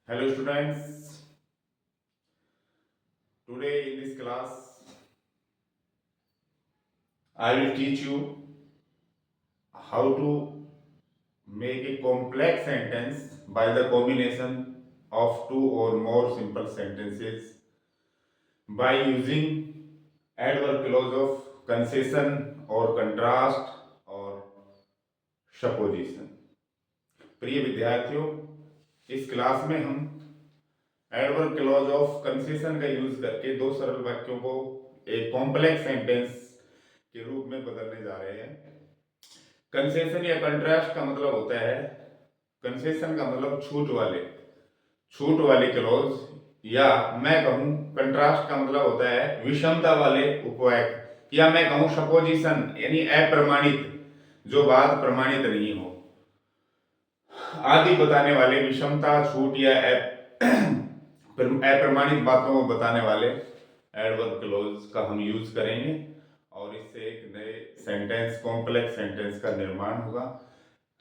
Hello students, today in this class I will teach you how to make a complex sentence by the combination of two or more simple sentences by using adverb clause of concession or contrast or supposition. प्रिय विद्यार्थियों, इस class में हम adverb clause of concession का use करके दो सरल वाक्यों को एक कॉम्प्लेक्स सेंटेंस के रूप में बदलने जा रहे हैं। कंसेशन या कंट्रास्ट का मतलब होता है, कंसेशन का मतलब छूट वाले क्लॉज, या मैं कहूं कंट्रास्ट का मतलब होता है विषमता वाले उपवाक्य, या मैं कहूं सपोजिशन यानी अप्रमाणित, जो बात प्रमाणित नहीं हो, आदि बताने वाले विषमता, छूट या अप्रमाणित बातों को बताने वाले एडवर्ब क्लॉज का हम यूज करेंगे और इससे एक नए सेंटेंस, कॉम्प्लेक्स सेंटेंस का निर्माण होगा।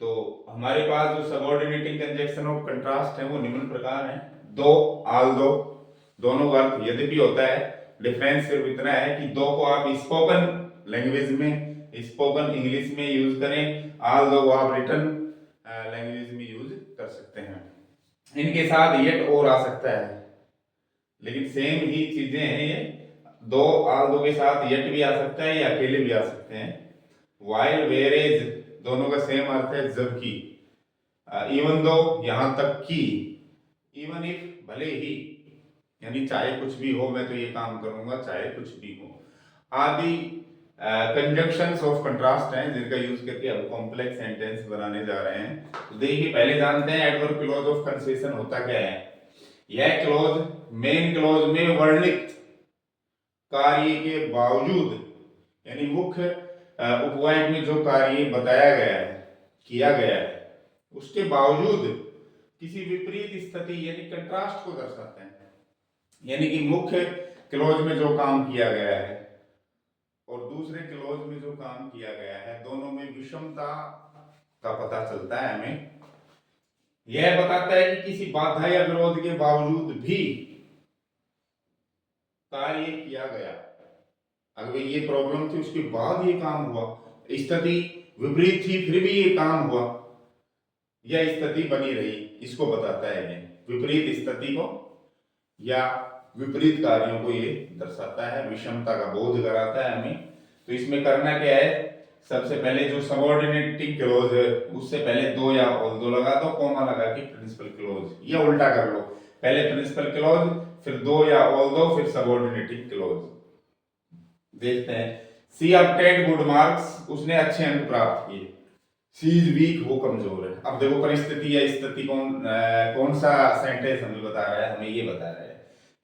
तो हमारे पास जो सबऑर्डिनेटिंग कंजक्शन ऑफ कंट्रास्ट है वो निम्न प्रकार है। दो, आल्दो, दोनों का अर्थ यद्यपि होता है। डिफरेंस सिर्फ इतना है कि दो को आप स्पोकन लैंग्वेज में, स्पोकन इंग्लिश में यूज करें, आल्दो को आप रिटन लैंग्वेज में यूज कर सकते हैं। इनके साथ येट और आ सकता है, लेकिन सेम ही चीजें हैं ये। दो, आल्दो के साथ येट भी आ सकता है या अकेले भी आ सकते हैं। वाइल, वेरेज, दोनों का सेम अर्थ है जबकि। इवन दो, यहां तक कि। इवन इफ, भले ही, यानी चाहे कुछ भी हो मैं तो ये काम करूंगा चाहे कुछ भी हो, आदि कंजंक्शंस ऑफ कंट्रास्ट हैं जिनका यूज करके हम कॉम्प्लेक्स सेंटेंस बनाने जा रहे हैं। तो देखिए, पहले जानते हैं एडवर्ब क्लॉज ऑफ कंसेशन होता क्या है। यह क्लॉज मेन क्लॉज में वर्णित कार्य के बावजूद, यानी मुख्य उपवाक्य में जो कार्य बताया गया है, किया गया है, उसके बावजूद किसी विपरीत स्थिति यानी कंट्रास्ट को दर्शाते हैं। यानी कि मुख्य क्लॉज में जो काम किया गया है और दूसरे क्लॉज में जो काम किया गया है, दोनों में विषमता का पता चलता है हमें। यह बताता है कि किसी बाधा या विरोध के बावजूद भी कार्य किया गया। अगर ये प्रॉब्लम थी उसके बाद ये काम हुआ, स्थिति विपरीत थी फिर भी ये काम हुआ, यह स्थिति बनी रही, इसको बताता है ये। विपरीत स्थिति को या विपरीत कार्यों को ये दर्शाता है, विषमता का बोध कराता है हमें। तो इसमें करना क्या है, सबसे पहले जो सबऑर्डिनेटिंग क्लॉज है उससे पहले दो या ऑल्दो लगा दो, कॉमा लगा के प्रिंसिपल क्लॉज, या उल्टा कर लो, पहले प्रिंसिपल क्लॉज फिर दो या ऑल्दो फिर सबऑर्डिनेटिंग क्लॉज। देखते हैं। सी ऑब्टेन्ड गुड मार्क्स, उसने अच्छे अंक प्राप्त किए। सी इज वीक, वो कमजोर है। अब देखो परिस्थिति या स्थिति कौन सा सेंटेंस हमें बता रहा है, हमें ये बता रहा है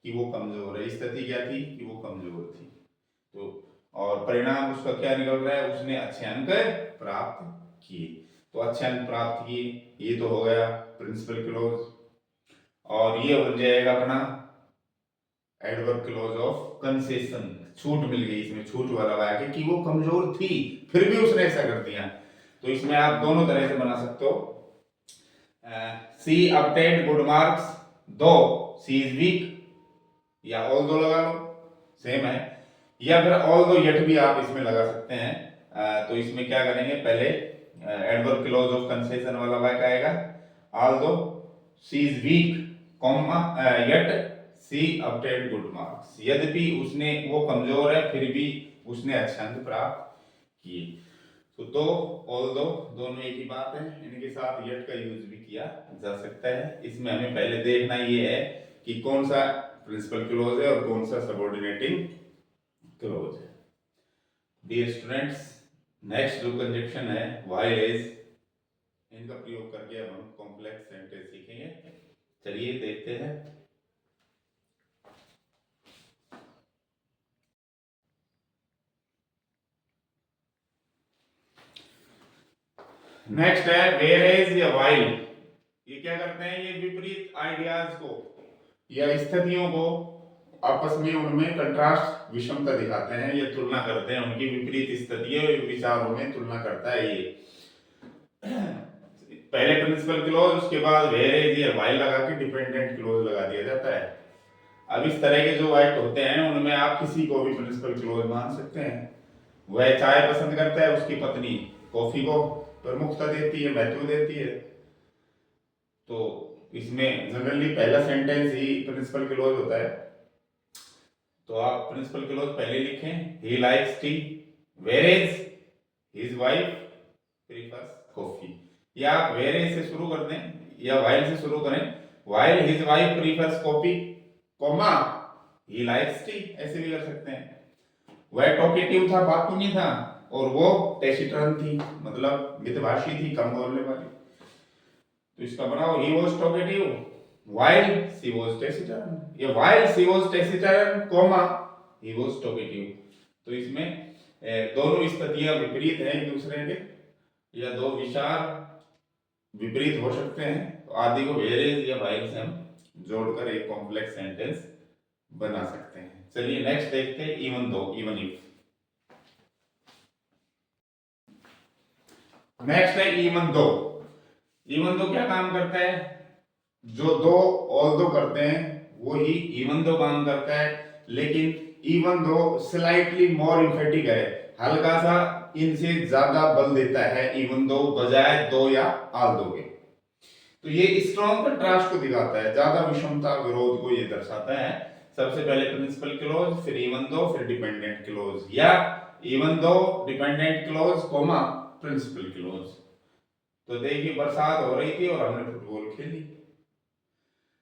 कि वो कमजोर है। स्थिति क्या थी कि वो कमजोर थी। तो और परिणाम उसका क्या निकल रहा है, उसने अच्छे अंक प्राप्त किए। तो अच्छे अंक प्राप्त किए, ये तो हो गया प्रिंसिपल क्लॉज, और ये हो जाएगा अपना एडवर्ब क्लॉज ऑफ कंसेशन। छूट मिल गई, इसमें छूट वाला वाक्य कि वो कमजोर थी फिर भी उसने ऐसा कर दिया। तो इसमें आप दोनों तरह से बना सकते हो। सी ऑब्टेन्ड गुड मार्क्स, दो सी इज वीक, या ऑल दो लगा लो, सेम है। या फिर ऑल दो येट भी आप इसमें लगा सकते हैं। तो इसमें क्या करेंगे, पहले एडवर्ब क्लॉज ऑफ कंसेशन वाला वाक्य आएगा, although she is weak, comma yet she obtained good marks, यद्यपि उसने, वो कमजोर है फिर भी उसने अच्छे अंक प्राप्त किए। तो दो, ऑल दो, दोनों एक ही बात है, इनके साथ येट का यूज भी किया जा सकता है। इसमें हमें पहले देखना ये है कि कौन सा प्रिंसिपल क्लॉज है और कौन सा सबऑर्डिनेटिंग क्लॉज है। डियर स्टूडेंट्स, नेक्स्ट जो कंजक्शन है व्हाइल एज, इनका प्रयोग करके अब हम कॉम्प्लेक्स सेंटेंस सीखेंगे। चलिए देखते हैं। नेक्स्ट है वेयरएज या व्हाइल। ये क्या करते हैं, ये विपरीत आइडियाज को या स्थितियों को आपस में, उनमें कंट्रास्ट, विषमता दिखाते हैं, ये तुलना करते हैं, उनकी विपरीत स्थितियों विचारों में तुलना करता है ये। पहले प्रिंसिपल क्लोज, उसके बाद वेयर इज या व्हाइल लगा के डिपेंडेंट क्लोज लगा दिया जाता है। अब इस तरह के जो एक्ट होते हैं उनमें आप किसी को भी प्रिंसिपल क्लोज मान सकते हैं। वह चाय पसंद करता है, उसकी पत्नी कॉफी को प्रमुखता देती है, महत्व देती है। तो इसमें जनरली पहला सेंटेंस ही प्रिंसिपल क्लोज होता है। तो आप प्रिंसिपल क्लोज पहले लिखें, he likes tea, whereas his wife prefers coffee. या आप वेयर इज से शुरू कर दें या व्हाइल से शुरू करें, while his wife prefers coffee, comma ही लाइक्स टी, ऐसे भी कर सकते हैं। वह टॉकेटिव था, बातूनी था, और वो टेसिटर्न थी, मतलब मितभाषी थी, कम बोलने वाली। तो इसका बनाओ, he was talkative while she was taciturn, या while she was taciturn, comma he was talkative। तो इसमें दोनों स्थितियां विपरीत हैं एक दूसरे के, या दो विचार विपरीत हो सकते हैं। तो आदि को where is या while से हम जोड़कर एक कॉम्प्लेक्स सेंटेंस बना सकते हैं। चलिए नेक्स्ट देखते हैं, even though, even if. Next है इवन दो। इवन दो क्या काम करता है? जो दो ऑल दो करते हैं वो ही इवन दो काम करता है, लेकिन even though slightly more emphatic है, हल्का सा इनसे ज्यादा बल देता है इवन दो बजाय दो या आल दो के। तो ये स्ट्रॉन्ग कंट्रास्ट को दिखाता है, ज्यादा विषमता विरोध को ये दर्शाता है। सबसे पहले प्रिंसिपल क्लोज, फिर इवन दो, फिर डिपेंडेंट क्लोज, या even though dependent clause comma principal clause. तो देखिए बरसात हो रही थी और हमने फुटबॉल खेली।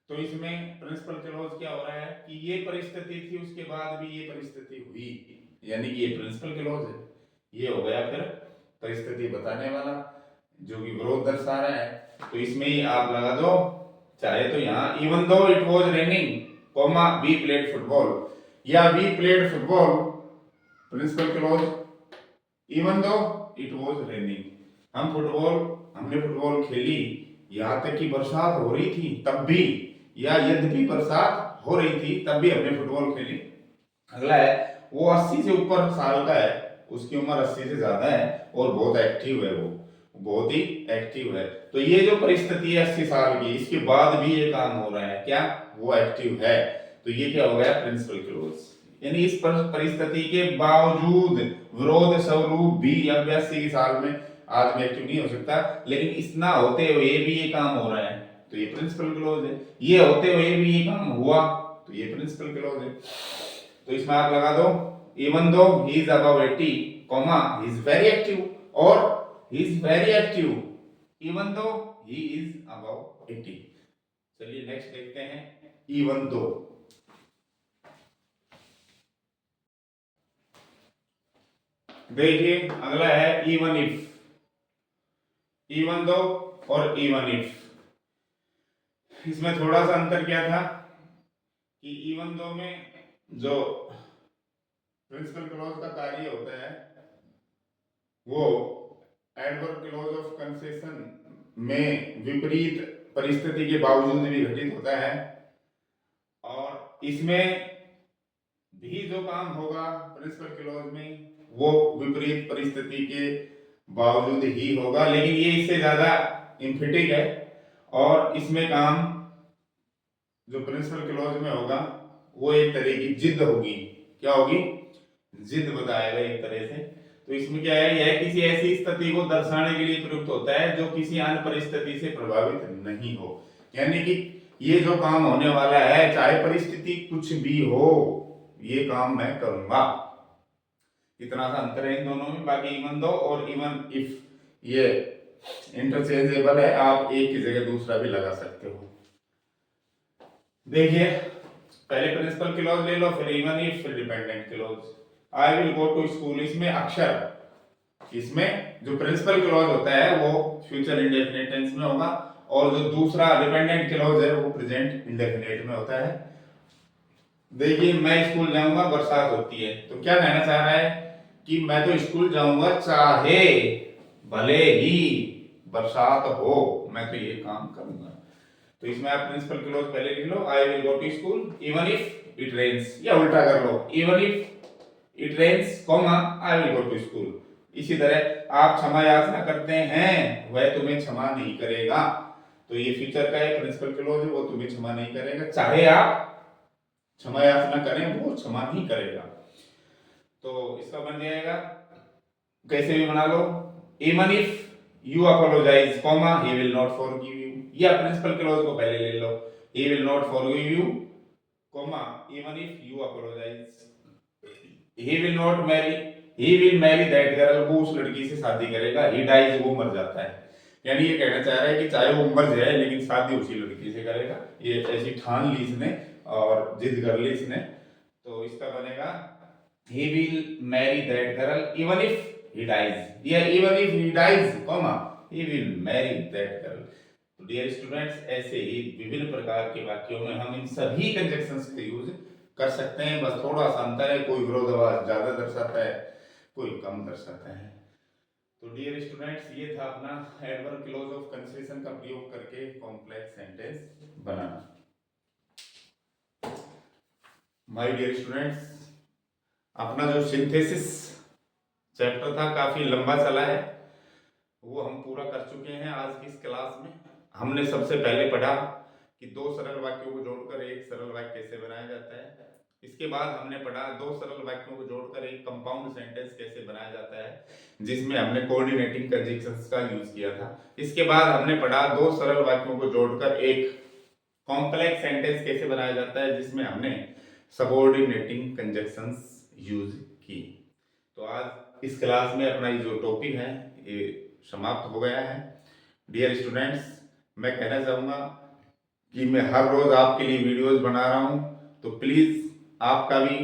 तो इसमें प्रिंसिपल क्लोज क्या हो रहा है कि ये परिस्थिति थी, उसके बाद भी ये परिस्थिति हुई, यानी कि ये प्रिंसिपल क्लोज है। ये हो गया फिर परिस्थिति बताने वाला जो कि विरोध दर्शा रहा है। तो इसमें ही आप लगा दो, चाहे तो यहाँ even though it was raining comma we played football, या we played football principal clause, even though it was raining, हमने फुटबॉल खेली, यहाँ तक कि बरसात हो रही थी तब भी, या यद्यपि बरसात हो रही थी तब भी हमने फुटबॉल खेली। अगला है, वो 80 से ऊपर साल का है, उसकी उम्र 80 से ज्यादा है और बहुत एक्टिव है, वो बहुत ही एक्टिव है। तो ये जो परिस्थिति है 80 साल की, इसके बाद भी ये काम हो रहा है, क्या वो एक्टिव है, तो ये क्या हो गया प्रिंसिपल क्लोज। यानी इस परिस्थिति के बावजूद विरोध स्वरूप भी 80 साल में आदमी एक्टिव नहीं हो सकता, लेकिन इतना होते हुए भी ये काम हो रहा है, तो ये प्रिंसिपल क्लोज है। ये होते हुए भी ये काम हुआ, तो ये प्रिंसिपल क्लोज है। तो इसमें आप लगा दो, even though he is above 80 comma he is very active, और he is very active even though he is above 80। चलिए नेक्स्ट देखते हैं, इवन दो। देखिए अगला है इवन इफ। इवन दो और इवन इफ, इसमें थोड़ा सा अंतर क्या था कि इवन दो में जो प्रिंसिपल क्लॉज का कार्य होता है वो एडवर्ब क्लॉज ऑफ कंसेशन में विपरीत परिस्थिति के बावजूद भी घटित होता है, और इसमें भी जो काम होगा प्रिंसिपल क्लॉज में वो विपरीत परिस्थिति के बावजूद ही होगा, लेकिन ये इससे ज्यादा इम्फेटिक है, और इसमें काम जो प्रिंसिपल क्लॉज में होगा वो एक तरह की जिद होगी। क्या होगी? जिद बताएगा एक तरह से। तो इसमें क्या है, यह किसी ऐसी स्थिति को दर्शाने के लिए प्रयुक्त होता है जो किसी अन्य परिस्थिति से प्रभावित नहीं हो, यानी कि ये जो काम होने वाला है चाहे परिस्थिति कुछ भी हो, ये काम मैं करूंगा। इतना सा अंतर है इन दोनों में। बाकी इवन दो और इवन इफ ये इंटरचेंजेबल है, आप एक की जगह दूसरा भी लगा सकते हो। देखिए पहले प्रिंसिपल क्लॉज ले लो, फिर इवन इफ, फिर dependent clause. I will go to school, इसमें अक्षर, इसमें जो प्रिंसिपल क्लॉज होता है वो फ्यूचर इंडेफिनिट टेंस में होगा, और जो दूसरा डिपेंडेंट क्लॉज है वो प्रेजेंट इंडेफिनिट में होता है। देखिए मैं स्कूल जाऊंगा, बरसात होती है, तो क्या कहना चाह रहा है कि मैं तो स्कूल जाऊंगा चाहे भले ही बरसात हो, मैं तो ये काम करूंगा। तो इसमें आप प्रिंसिपल क्लॉज पहले लिख लो, I will go to school even if it rains, या उल्टा कर लो, even if it rains comma I will go to school. इसी तरह आप क्षमा याचना करते हैं वह तुम्हें क्षमा नहीं करेगा। तो ये फ्यूचर का एक प्रिंसिपल क्लॉज है, वो तुम्हें क्षमा नहीं करेगा, चाहे आप क्षमा याचना करें वो क्षमा नहीं करेगा। तो इसका बन जाएगा, कैसे भी बना लो, even if you apologise comma he will not forgive you, या प्रिंसिपल क्लॉज को पहले ले लो, he will not forgive you comma even if you apologise, he will not marry, he will marry that girl, वो उस लड़की से शादी करेगा, ही डाइज, वो मर जाता है। यानी ये कहना चाह रहा है कि चाहे वो मर जाए लेकिन शादी उसी लड़की से करेगा, ये ऐसी ठान ली इसने और जिद कर ली इसने। तो इसका बनेगा he will marry that girl even if he dies, या even if he dies comma he will marry that girl। तो डियर स्टूडेंट्स, ऐसे ही विभिन्न प्रकार के वाक्यों में हम इन सभी कंजक्शंस का यूज कर सकते हैं, बस थोड़ा सा अंतर है, कोई विरोधाभास ज्यादा दर्शाता है, कोई कम दर्शाता है। तो डियर स्टूडेंट्स, ये था अपना एडवर्ब क्लॉज ऑफ कंसीडरेशन का प्रयोग करके कॉम्प्लेक्स सेंटेंस बनाना। माय डियर स्टूडेंट्स, अपना जो सिंथेसिस चैप्टर था काफी लंबा चला है, वो हम पूरा कर चुके हैं आज की इस क्लास में। हमने सबसे पहले पढ़ा कि दो सरल वाक्यों को जोड़कर एक सरल वाक्य कैसे बनाया जाता है। इसके बाद हमने पढ़ा दो सरल वाक्यों को जोड़कर एक कंपाउंड सेंटेंस कैसे बनाया जाता है, जिसमें हमने कोऑर्डिनेटिंग कंजक्शंस का यूज किया था। इसके बाद हमने पढ़ा दो सरल वाक्यों को जोड़कर एक कॉम्प्लेक्स सेंटेंस कैसे बनाया जाता है, जिसमें हमने सबऑर्डिनेटिंग कंजक्शंस यूज की। तो आज इस क्लास में अपना ये जो टॉपिक है ये समाप्त हो गया है। डियर स्टूडेंट्स, मैं कहना चाहूँगा कि मैं हर रोज आपके लिए वीडियोस बना रहा हूँ, तो प्लीज़ आपका भी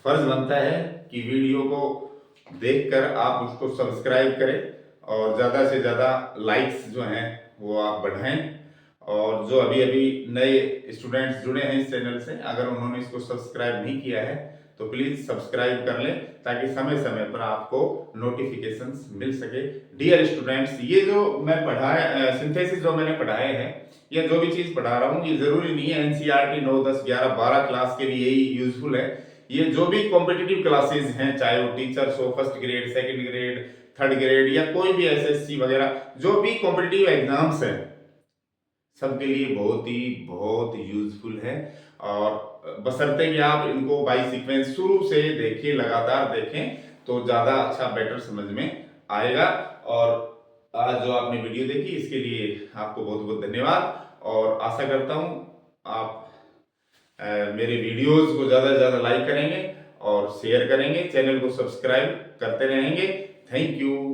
फर्ज बनता है कि वीडियो को देखकर आप उसको सब्सक्राइब करें और ज़्यादा से ज़्यादा लाइक्स जो हैं वो आप बढ़ाएं। और जो अभी अभी नए स्टूडेंट्स जुड़े हैं इस चैनल से, अगर उन्होंने इसको सब्सक्राइब नहीं किया है तो प्लीज सब्सक्राइब कर लें, ताकि समय समय पर आपको नोटिफिकेशंस मिल सके। डियर स्टूडेंट्स, ये जो मैं पढ़ाया सिंथेसिस जो मैंने पढ़ाए हैं, या जो भी चीज पढ़ा रहा हूँ, ये जरूरी नहीं है एनसीईआरटी 9, 10, 11, 12 क्लास के लिए यही यूजफुल है। ये जो भी कॉम्पिटिटिव क्लासेज हैं, चाहे वो टीचर्स हो, first grade, second grade, third grade, या कोई भी एसएससी वगैरह जो भी कॉम्पिटिटिव एग्जाम्स हैं, सबके लिए बहुत यूजफुल है। और बशर्ते कि आप इनको बाय सीक्वेंस शुरू से देखें, लगातार देखें, तो ज़्यादा अच्छा बेटर समझ में आएगा। और आज जो आपने वीडियो देखी इसके लिए आपको बहुत बहुत धन्यवाद, और आशा करता हूँ आप मेरे वीडियोस को ज़्यादा से ज़्यादा लाइक करेंगे और शेयर करेंगे, चैनल को सब्सक्राइब करते रहेंगे। Thank you.